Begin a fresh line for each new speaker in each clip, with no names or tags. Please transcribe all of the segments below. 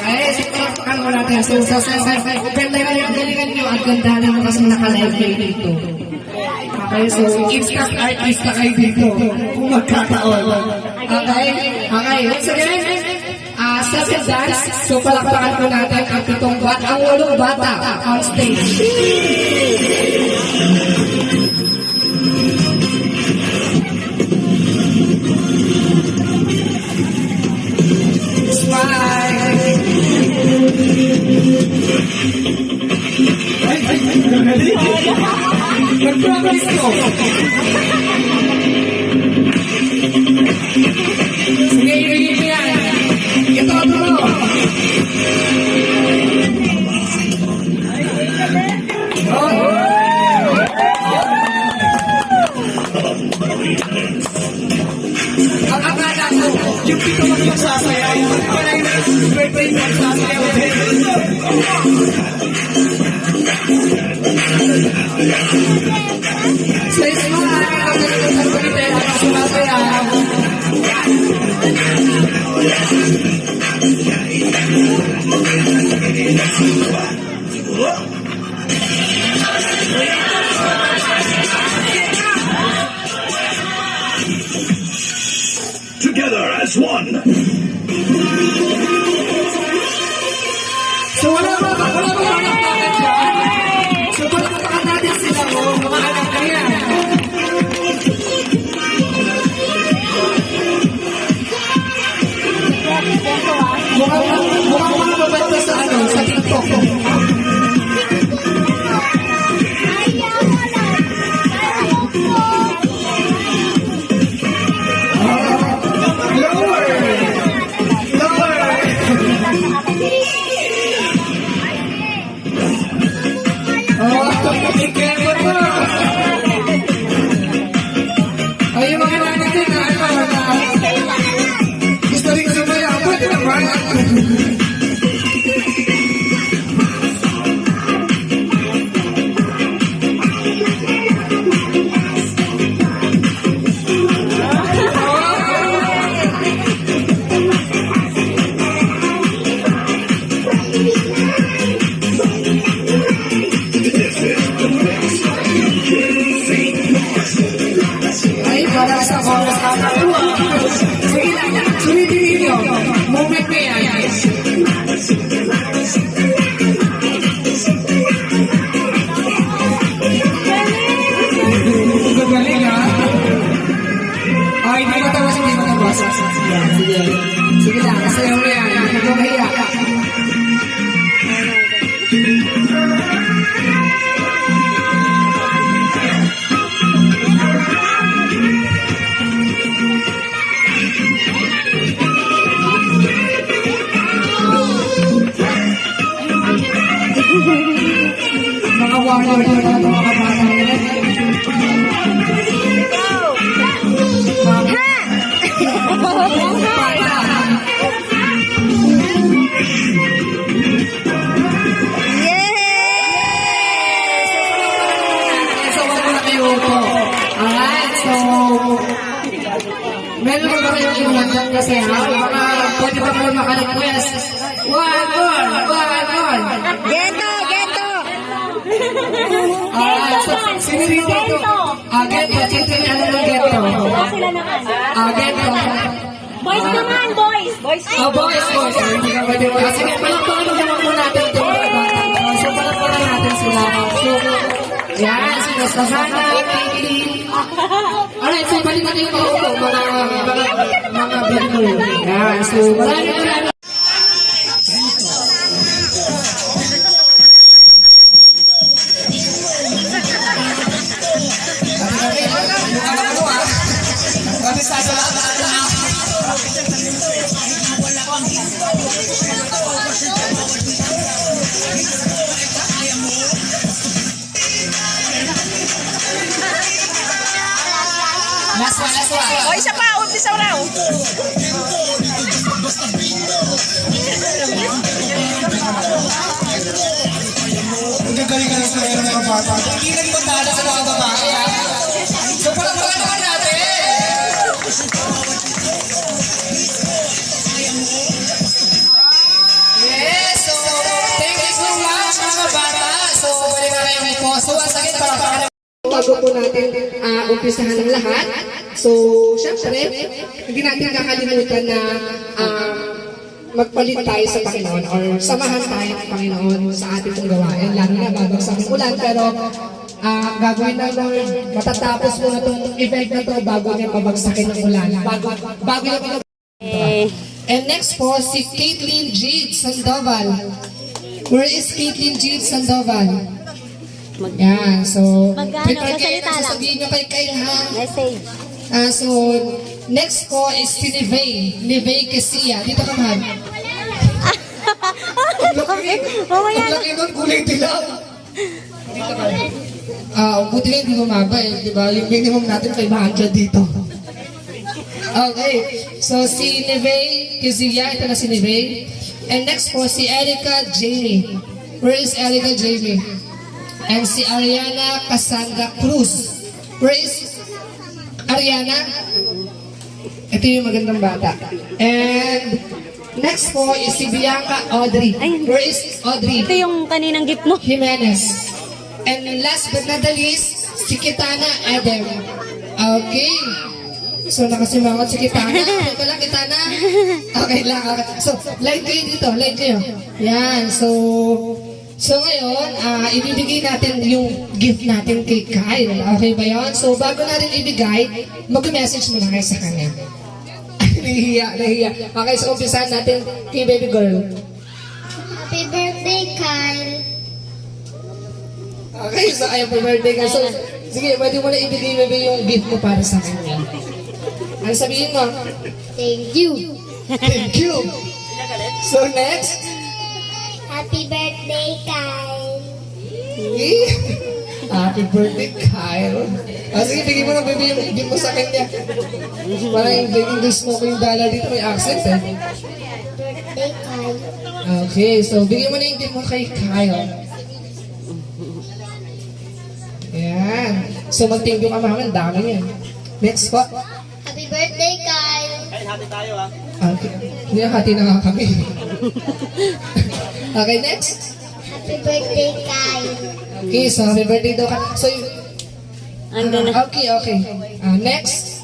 Okay, so palakpakan mo natin. So, galingan nyo. Ang ganda naman kasi naka-live kayo dito. Okay, so instant artista kayo dito. Kung magkataon. Okay? Okay, once again, second dance. So, palakpakan mo natin ang pitong bata, ang 8 bata on stage. Nag-practice ko. Sige, ibigin mo yan. Ito. Ang akala ko, yung pito magsasayaw. Wala yung birthday magsasayaw. Sa isang nakakalimutan ko nito yung sumasayaw.
Together as one.
So wala ba anak natin dyan? So palakpakan natin sila mo, mga anak na yan. Mukhang mga babata sa TikTok. Ay, yung mga natin na gusto rin sumaya. Pwede naman. Para sa oras kakatuwa. Sige lang, sulitin ninyo. Moment na yan. Gagaling ha? Ay, hindi matawas, hindi matawas. Sige. Sige lang, sayaw na yan. Hindi ko mahiya. Mga warrior na mga kabata nila. Meron ba kayong inulandan kasi ha? Pwede ba kayo maka-request? One more!
Gento!
Sino dito? Gento, chito niya ano ng Gento.
Sila naman.
Gento.
Boys naman, boys! Boys!
Boys. Hindi ka pwede mo. Sige, palakpakan naman po natin ito mga bata. So, palakpakan natin sila. So, yan, sila sa Hana, Katie. Alright, so balik natin yung mga bento. Yan, so marami. Last one.
O, isa pa, umpisa raw.
Magagaling ka na sa mga bata. Hindi nagpatala sa mga babae. So, palakpakan naman natin! Yeah! natin umpisahan ng lahat. So, syempre, hindi natin kakalimutan na magpalit tayo sa Panginoon or samahan tayo ng Panginoon sa ating pong gawain. Lalo na babagsak ang ulan, pero gagawin na Lord, matatapos mo na itong event na to bago niya pabagsakin ng ulan. Bago niya And next po, si Caitlyn Jade Sandoval. Where is Caitlyn Jade Sandoval? Yan, so, prepare kayo na sasabihin nyo kay Kyle, ha?
Message.
So, next po is si Nivey Kesia. Dito ka, man. Ang laki nun, kulay dilaw. Dito ka. Buti lang, hindi bumaba eh. Diba? Yung minimum natin, 500 dito. Okay. So, si Nivey Kesia. Ito na si Nivey. And next po, si Erica Jamie. Where is Erica Jamie? And si Ariana Cassandra Cruz. Where is Ariana? Ito yung magandang bata. And next po is si Bianca Audrey. Where is Audrey?
Ito yung kaninang gift mo.
Jimenez. And last but not the least, si Kitana Edem. Okay. So, nakasimangot si Kitana. Ito lang, Kitana. Okay lang. Okay. So, light kayo dito. Light kayo. Yan. So ngayon, ibibigay natin yung gift natin kay Kyle. Okay ba yun? So, bago natin ibigay, mag-message muna kayo sa kanya. Nahiya. Okay, so umpisahan natin kay baby girl.
Happy birthday, Kyle.
Okay, so happy birthday ka. So, sige, pwede mo na ibigay baby yung gift mo para sa kanya. Ano sabihin mo?
Thank you.
Thank you. So next,
Happy birthday, Kyle.
happy birthday, Kyle. Sige, bigay mo na baby yung gift mo sa kanya. Parang yung English mo ko yung dollar dito, may accent eh.
Birthday, Kyle.
Okay, so bigay mo na yung gift mo kay Kyle. Yan. So mag-thank you ka mama, ang dami yan. Next po.
Happy birthday, Kyle.
Okay. Hindi, hati na nga kami. Okay, next.
Happy birthday, Kyle.
Okay, so happy birthday daw ka. So,
Ando na.
okay. Next.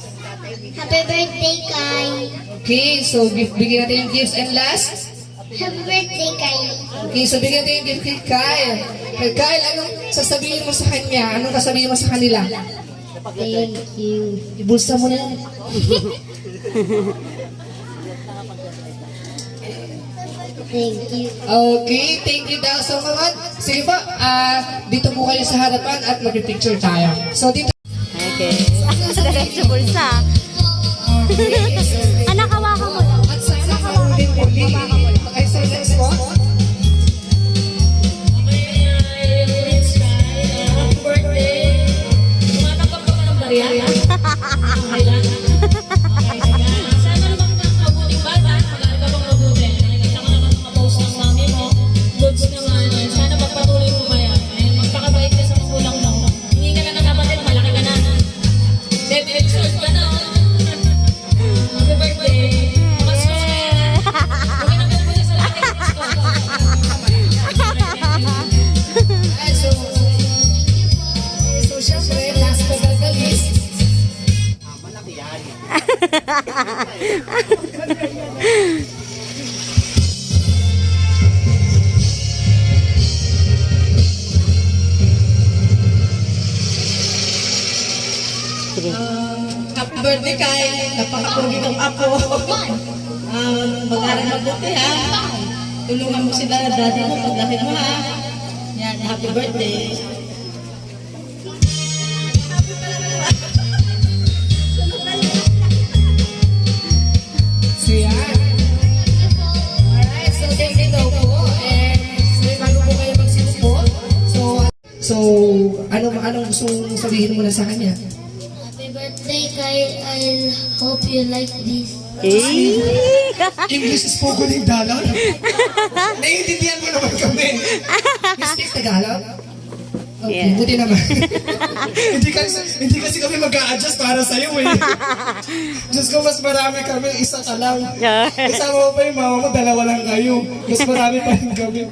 Happy birthday, Kyle.
Okay, so bigyan natin yung gifts. And last.
Happy birthday, Kyle.
Okay, so bigyan natin yung gift kay Kyle. Kay Kyle, anong sasabihin mo sa kanya? Anong sasabihin mo sa kanila?
Thank you.
Ibulsa mo na yan.
Thank you.
Okay, thank you daw so much. Sige po, dito po kayo sa harapan at mag-picture tayo. So dito.
Okay. Diretso bulsa.
Okay, so,
Anak, hawakan mo lang.
at sana kaulit muli. Okay, so next po. Ay, so syempre, last but not the least,
Happy birthday kay napakapugi ng apo. Mag-aral mabuti ha. Tulungan mo sila na daddy mo paglaki mo ha. Yan, happy birthday.
so yan. Alright, so thank you daw po. And bago po kayo magsinupo, so anong gusto mong sabihin mo na sa kanya?
Happy birthday, Kyle. I hope you like this.
English is spoken in Tagalog. Naiintindihan mo naman kami. You speak Tagalog? Okay,
Yeah.
buti naman. hindi kasi kami mag-a-adjust para sa'yo eh. Diyos ko, mas marami kami, isa ka lang. Kasama mo pa yung mama mo, dalawa lang kayo. Mas marami pa rin kami.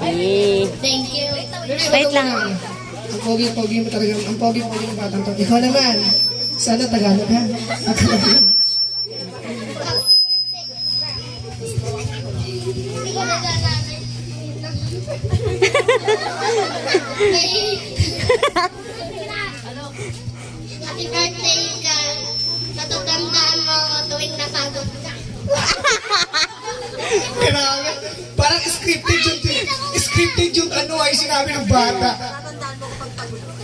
Eh,
Thank you.
wait lang.
Ang pogi-pogi mo talaga. Ang pogi-pogi mo batang to. Ikaw naman. Sana Tagalog ha.
Hindi ko naglalakad. Happy birthday ka. Natatandaan mo ako tuwing napagod ka.
Grabe. Parang scripted yung ano ay sinabi ng bata.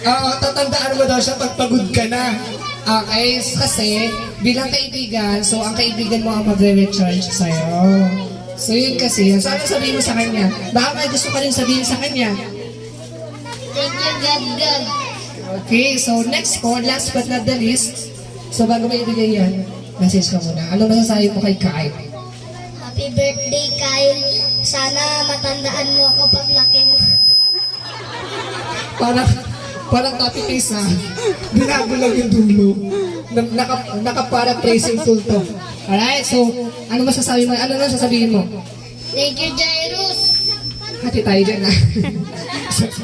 Oo, tatandaan mo daw siya pag pagod ka na. Okay, kasi bilang kaibigan, so ang kaibigan mo ang magre-recharge sa'yo. So yun kasi, so ano sabihin mo sa kanya? Baka may gusto ka rin sabihin sa kanya.
Thank you, God.
Okay, so next po, last but not the least, so bago mo ibigay yan, message ka muna. Anong masasabi mo kay Kyle?
Happy birthday, Kyle. Sana matandaan mo ako pag laki mo.
Parang copy paste ha. Binago lang yung dulo. Naka-paraphrasing tool to. Alright, so ano masasabi mo? Ano na sasabihin mo?
Thank you, Jairus.
Hati tayo dyan ha.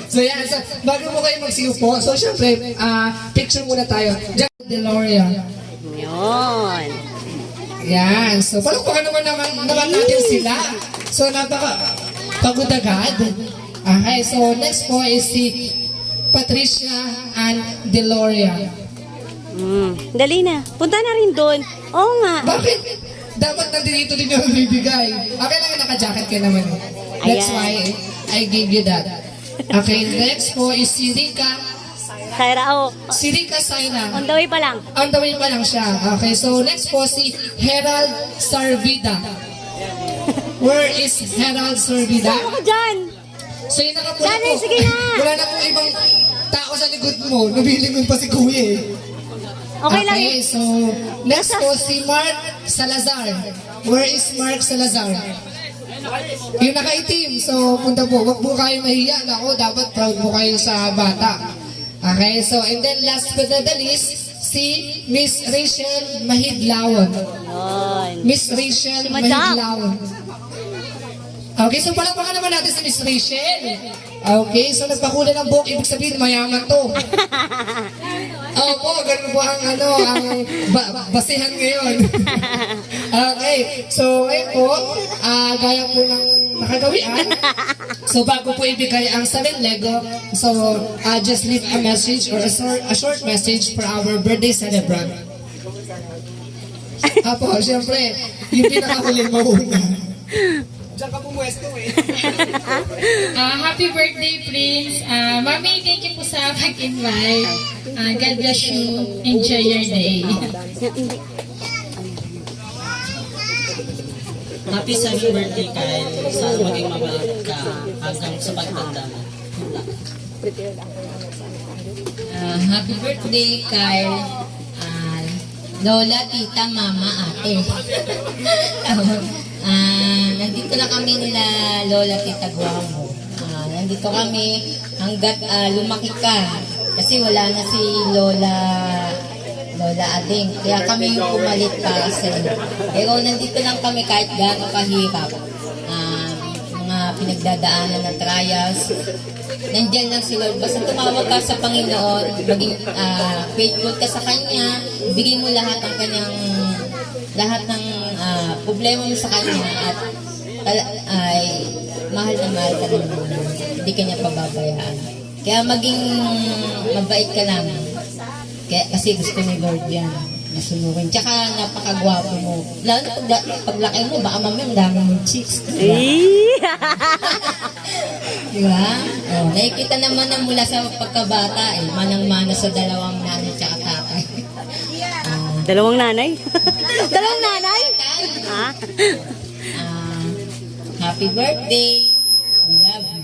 so yan, so, bago mo kayo magsiupo, so syempre, picture muna tayo. Jack DeLorean.
Yun.
Yan, so palakpakan naman natin sila. So pagod agad. Okay, so next po is si Patricia and DeLorean.
Dali na. Punta na rin doon. Oo nga.
Bakit? Dapat nandito din yung bibigay. Okay lang, naka-jacket ka naman. That's
Ayan.
why I gave you that. Okay, next po is si Rika.
Kaya
Si Rika Saina.
on the way pa lang.
On the way pa lang siya. Okay, so next po si Herald Sarvida. Where is Herald Sarvida?
Ako dyan.
So yun nakapula
Dali,
po.
sige na.
Wala na pong ibang tao sa likod mo. Nabilingon pa si Kuya eh.
Okay lang.
Okay, so next po si Mark Salazar. Where is Mark Salazar? Yung nakaitim. So punta po. Huwag po kayo mahiya. Ako, dapat proud po kayo sa bata. Okay, so and then last but not the least, si Miss Rachel Mahidlawan.
Yun.
Miss Rachel
Si Madam.
Mahidlawan. Okay, so palakpakan naman natin si Miss Rachel. Okay, so nagpakula ng buhok, ibig sabihin mayaman to. Opo, ganun po ang basihan ngayon. Okay, so ayun po, gaya po ng nakagawian. So bago po ibigay ang 7 Lego, so just leave a message or a short message for our birthday celebrant. Apo, syempre, yung pinakahuli mauna. Diyan ka pumuesto eh.
Happy birthday, Prince. Mami, thank you po sa pag-invite. God bless you. Enjoy your day.
Happy 7th birthday, Kyle. Sana maging mabait ka hanggang sa pagtanda mo.
Happy birthday, Kyle. Lola, tita, mama, ate. Nandito na kami nila Lola, tita, Guamo. Nandito kami hanggat lumaki ka. Kasi wala na si Lola Ading. Kaya kami yung pumalit para sa iyo. Pero nandito lang kami kahit gaano kahirap. Mga pinagdadaanan na trials. Nandiyan lang si Lord. Basta tumawag ka sa Panginoon, maging faithful ka sa Kanya, bigay mo lahat ng Kanyang problema mo sa Kanya at ay mahal na mahal ka ng Lord. Hindi ka niya pababayaan. Kaya maging mabait ka lang. Kasi gusto ni Lord yan. Nasunurin. Tsaka napakagwapo mo. Lalo na paglaki mo, baka mamaya ang dami mong chicks. Diba? Diba? Oh, nakikita naman na mula sa pagkabata, manang-mana sa dalawang nanay tsaka tatay.
Dalawang nanay? Dalawang nanay? Ha?
Happy birthday. We love you.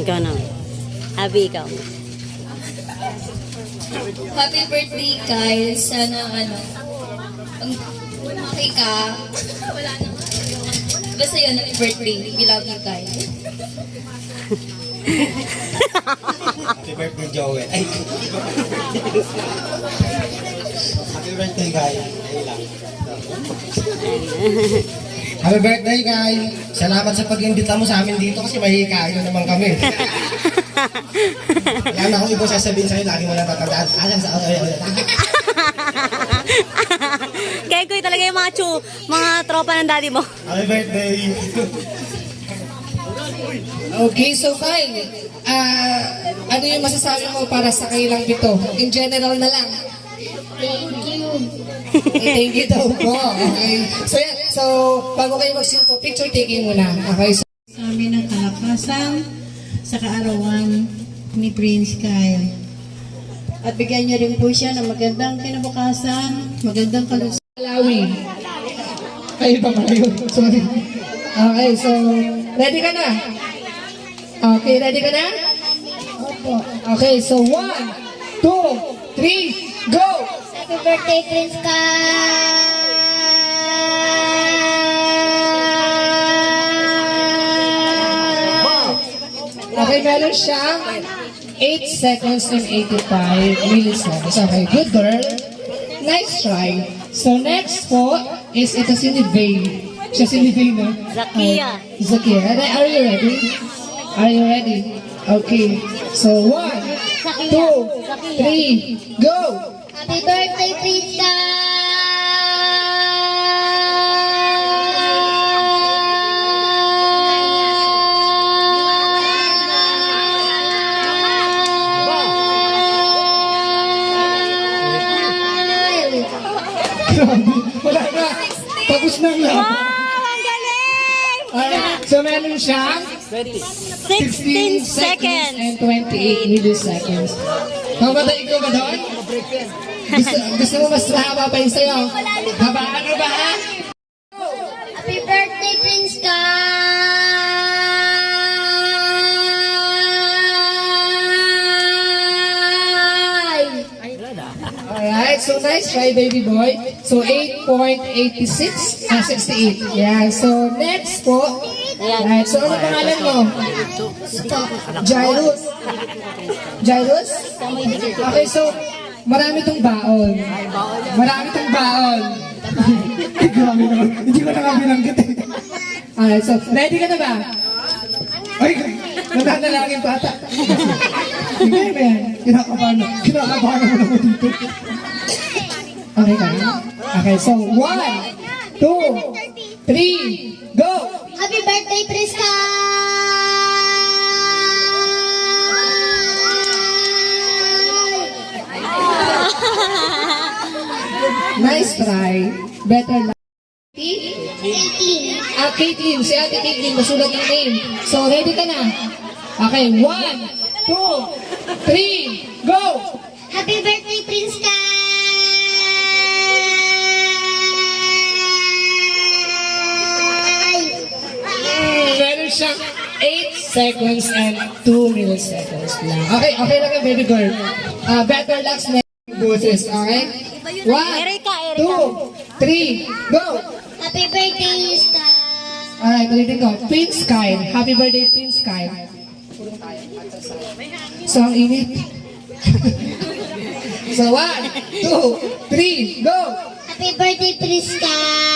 Ikaw na. Abby, ikaw.
Happy birthday, Kyle. Sana pag lumaki ka, wala na. Basta yun, happy birthday. We love you, Kyle.
Happy birthday, Joel. Ay. Happy birthday, guys. Ayun lang.
Happy birthday, Kai. Salamat sa pag-imbita mo sa amin dito kasi mahihikain na naman kami. Wala na akong ibang sasabihin sa'yo, lagi mo natatandaan. Alam sa...
Kaya ko talaga yung mga tropa ng daddy mo.
Happy birthday. Okay, so Kai, ano yung masasabi mo para sa kailang pito? In general na lang.
Thank you.
Thank you daw po. Okay. So yan, so bago kayo magsilpo, picture taking muna. Okay, so
Sa amin ng kalakasan sa kaarawan ni Prince Kyle. At bigyan niyo rin po siya ng magandang kinabukasan, magandang kalusugan.
Malawi. Kayo pa pala yun. Sorry. Okay, so ready ka na? Okay, ready ka na? Opo. Okay, so 1, 2, 3, go!
Happy birthday, Prince Kyle!
Okay, meron siyang 8 seconds and 85 milliseconds. Okay, good girl. Nice try. So next po is ito si Nivay. Siya si Nivay na?
Zakia.
Zakia. Are you ready? Are you ready? Okay. So 1, 2, 3, go!
Happy birthday, Prince Kyle!
Grabe. Wala na. Tapos na lang.
Wow, ang galing!
Alright. So meron siyang
16 seconds.
and 28 milliseconds. Mamatay ikaw ba doon? Gusto mo mas mahaba pa yung sayo? Habaan mo ba ha?
Happy birthday, Prince Kyle!
Alright, so nice try baby boy. So 8.86, 68. Yeah, so next po. Alright, so ano pangalan mo? Jairus. Jairus? Okay, so marami tong baon. Marami tong baon. Ay, grabe naman. Hindi ko na nga binanggit eh. Alright, so ready ka na ba? Ay, nananalangin pa ata. Hindi ba yan? Kinakabahan mo naman dito. Okay ka na? Okay, so 1, 2, 3, go!
Happy birthday, Prince Kyle!
Nice try. Better luck.
18.
Caitlin, si Ate Caitlin, masulat yung name. So, ready ka na? Okay, 1, 2, 3, go!
Happy birthday, Prince Kyle!
Meron siyang 8 seconds and 2 milliseconds lang. Okay, okay lang yung baby girl. Better luck next boses, okay? 1, 2, 3, go!
Happy birthday, Sky!
Alright, ulitin ko. Prince Kyle. Happy birthday, Prince Kyle. So, ang init. So, 1, 2, 3, go!
Happy birthday, Prince Kyle!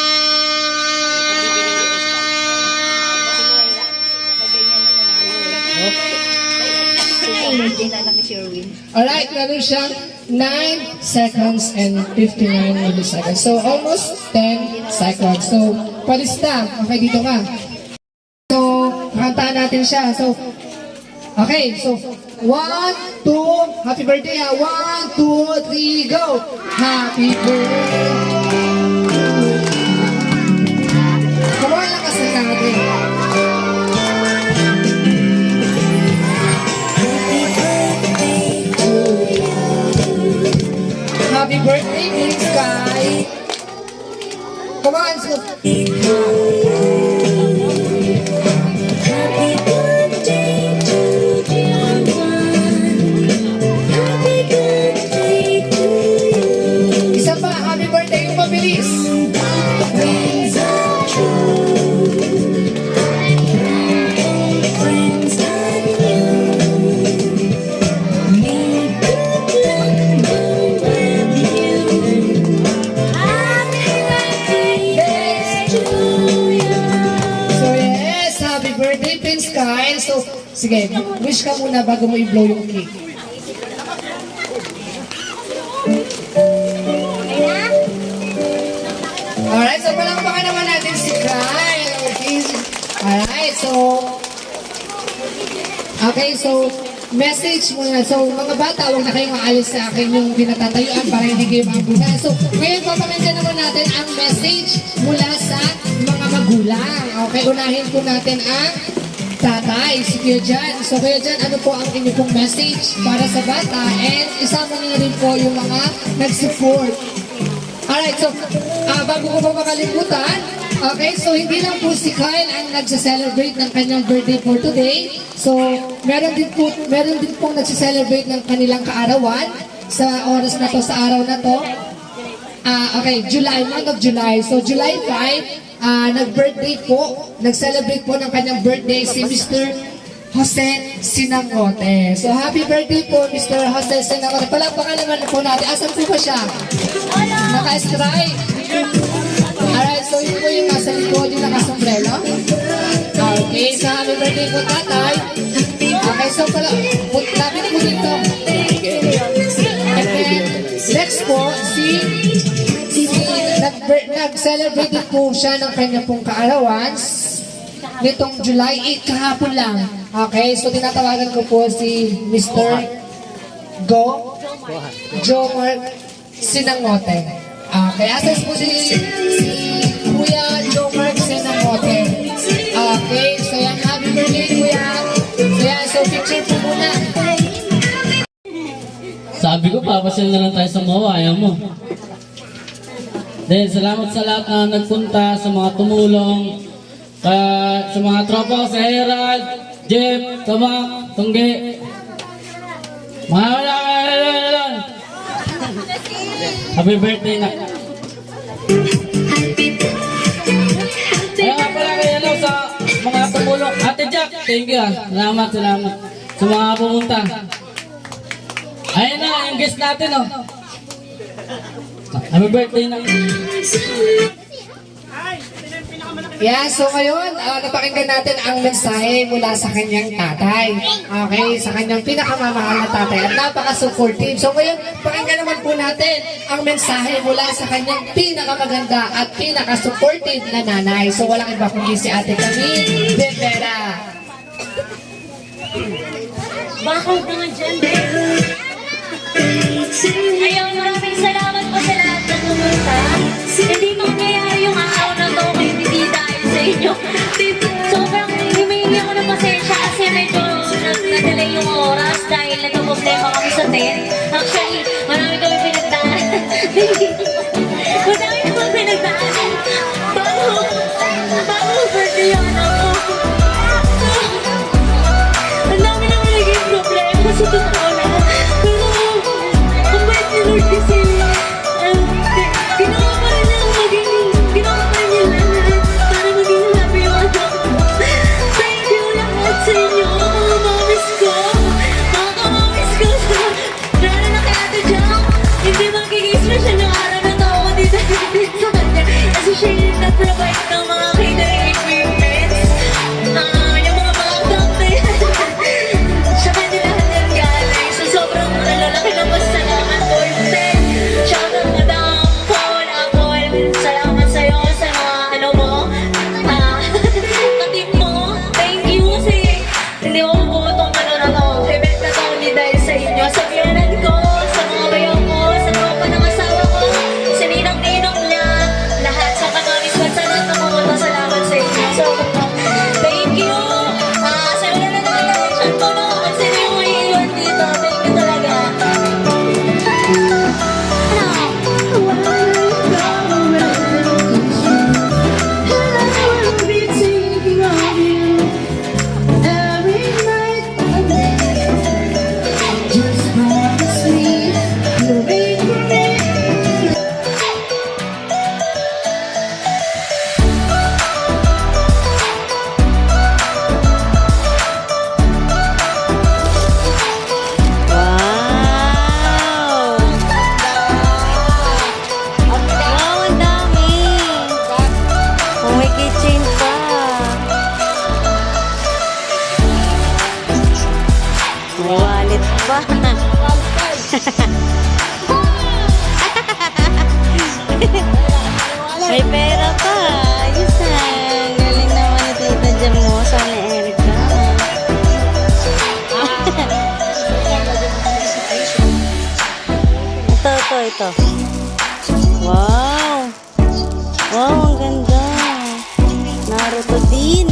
Alright, meron siyang 9 seconds and 59 milliseconds. So, almost 10 seconds. So, palis na. Okay, dito ka. So, kantaan natin siya. So, okay. So, 1, 2, happy birthday ha. 1, 2, 3, go! Happy birthday! Come on, lakas na natin. Happy birthday, Prince Sky! Come on, so... Isa pa, happy birthday yung mabilis! Sige, wish ka muna bago mo i-blow yung cake. Alright, so palakpakan naman natin si Kyle. Okay, so message muna. So, mga bata, huwag na kayong maalis sa akin yung pinatatayuan para hindi kayo mabuhay. So, ngayon papakinggan naman natin ang message mula sa mga magulang. Okay, unahin po natin ang tatay, si Kuya Jan. So, Kuya Jan, ano po ang inyong pong message para sa bata? And isama niyo na rin po yung mga nag-support. Alright, so, bago ko pa makalimutan, okay, so hindi lang po si Kyle ang nagsa-celebrate ng kanyang birthday for today. So, meron din pong nagsa-celebrate ng kanilang kaarawan sa oras na to, sa araw na to. Okay, month of July. So, July 5, nag-birthday po, nag-celebrate po ng kanyang birthday si Mr. Jose Sinangote. So, happy birthday po, Mr. Jose Sinangote. Palakpakan naman po natin. Asan po ba siya? Naka-strike. Alright, so yun po yung nasa likod, yung nakasombrero. Okay, so happy birthday po, tatay. Okay, so lapit po dito. And then, next po, nag-celebrate din po siya ng kanya pong kaarawan nitong July 8, kahapon lang. Okay, so tinatawagan ko po si Mr. Jomar Sinangote. Okay, asas po si Kuya Jomar Sinangote. Okay, so yan, happy birthday, Kuya. So yan, so picture po muna.
Sabi ko, papasyal na lang tayo sa MOA, ayaw mo. Then, salamat sa lahat na nagpunta, sa mga tumulong, sa mga tropa ko, sa Herald, Jeff, Tabak, Tungge. Happy birthday na. Kaya nga pala kayo sa mga tumulong. Ate Jack, thank you. Salamat sa mga pumunta. Ayun na, yung guest natin, oh. Happy birthday na.
Yeah, so ngayon, napakinggan natin ang mensahe mula sa kanyang tatay. Okay, sa kanyang pinakamamahal na tatay at napaka-supportive. So ngayon, pakinggan naman po natin ang mensahe mula sa kanyang pinakamaganda at pinaka-supportive na nanay. So walang iba kundi si Ate Camille Bendera.
Bakit naman dyan, Ayun, maraming salamat po sa lahat na pumunta. Hindi mangyayari yung araw na to kung hindi dahil sa inyo. Sobrang humingi ako ng pasensya kasi medyo nag-delay yung oras dahil nagka-problema kami sa tent. Actually, marami kami pinagdaan. Marami kami pinagdaan. Bago birthday yung anak ko. Ang dami naman naging problema kasi totoo na. Pero, ang bait ni Lord kasi, ginawa pa rin niya lahat para maging happy yung anak ko. Thank you lahat sa inyo, mga mamis ko. Mga kamamis ko. Lalo na kay Ate Jack, hindi magiging special ng araw na to ako dito sa kanya. Kasi siya yung nag-provide ng mga catering equipments. Yung mga backdrop na yan. Siya kanya lahat yan galing. So sobrang nalalaki na pasalamat ko yung ten. Shout out Madam Paul, Apol. Salamat sa'yo sa mga ano mo. Katip mo. Thank you kasi hindi ako buo itong ano na to. Event na to hindi dahil sa inyo. Sa biyanan ko, sa mga bayaw ko, sa tropa ng asawa ko, sa ninang-ninong niya, lahat sa kanamis ko. Sa lahat ng pumunta, salamat sa inyo. So, thank you. Sa wala na nag-attention ko no, kung sino yung maiiwan dito. Thank you talaga.
Just promise me
May pera pa. Ayos na. Galing naman ni Tita Jam mo. Sana Erica. Ito. Wow. Wow, ang ganda. Naruto din.